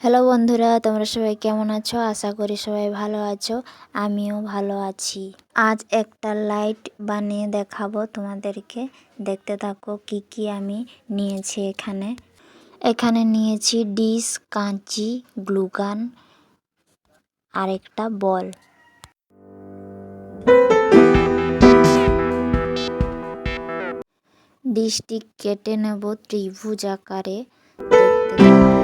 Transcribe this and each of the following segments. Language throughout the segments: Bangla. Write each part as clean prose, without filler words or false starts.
হ্যালো বন্ধুরা, তোমরা সবাই কেমন আছো? আশা করি সবাই ভালো আছো। আমিও ভালো আছি। আজ একটা লাইট বানিয়ে দেখাবো তোমাদেরকে। দেখতে থাকো কি কি আমি নিয়েছি এখানে নিয়েছি ডিশ, কাঁচি, গ্লুগান আর একটা বল। ডিশটি কেটে নেব ত্রিভুজ আকারে। দেখতে থাকো।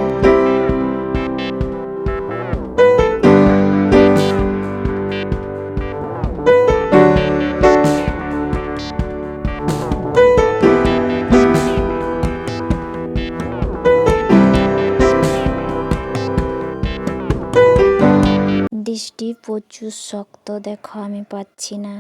ডিশটি প্রচুর শক্ত, দেখো আমি পাচ্ছি না।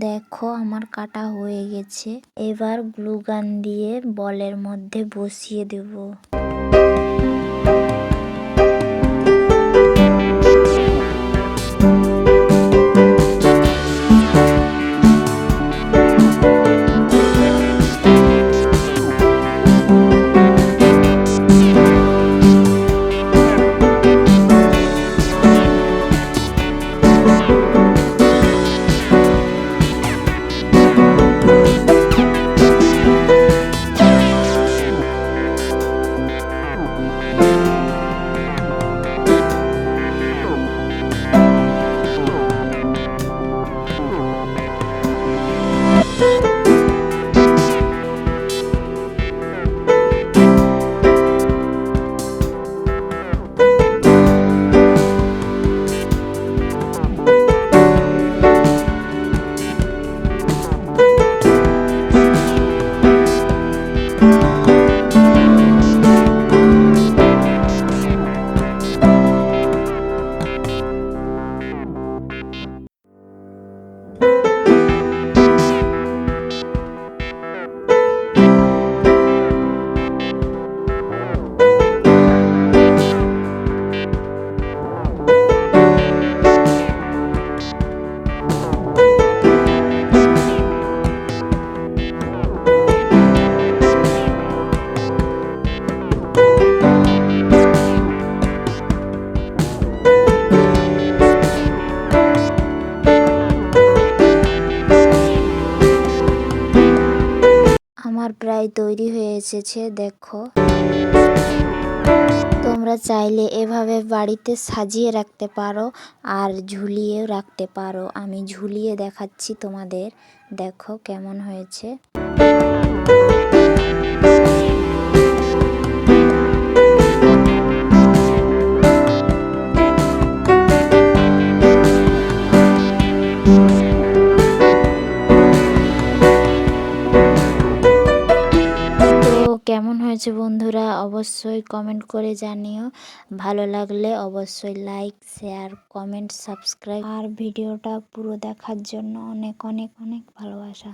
দেখো আমার কাটা হয়ে গেছে। এবার গ্লু গান দিয়ে বলের মধ্যে বসিয়ে দেব। আমার প্রায় তৈরি হয়ে এসেছে, দেখো। তোমরা চাইলে এভাবে বাড়িতে সাজিয়ে রাখতে পারো আর ঝুলিয়েও রাখতে পারো। আমি ঝুলিয়ে দেখাচ্ছি তোমাদের, দেখো কেমন হয়েছে। কেমন হয়েছে বন্ধুরা, অবশ্যই কমেন্ট করে জানিও। ভালো লাগলে অবশ্যই লাইক, শেয়ার, কমেন্ট, সাবস্ক্রাইব আর ভিডিওটা পুরো দেখার জন্য অনেক অনেক অনেক ভালোবাসা।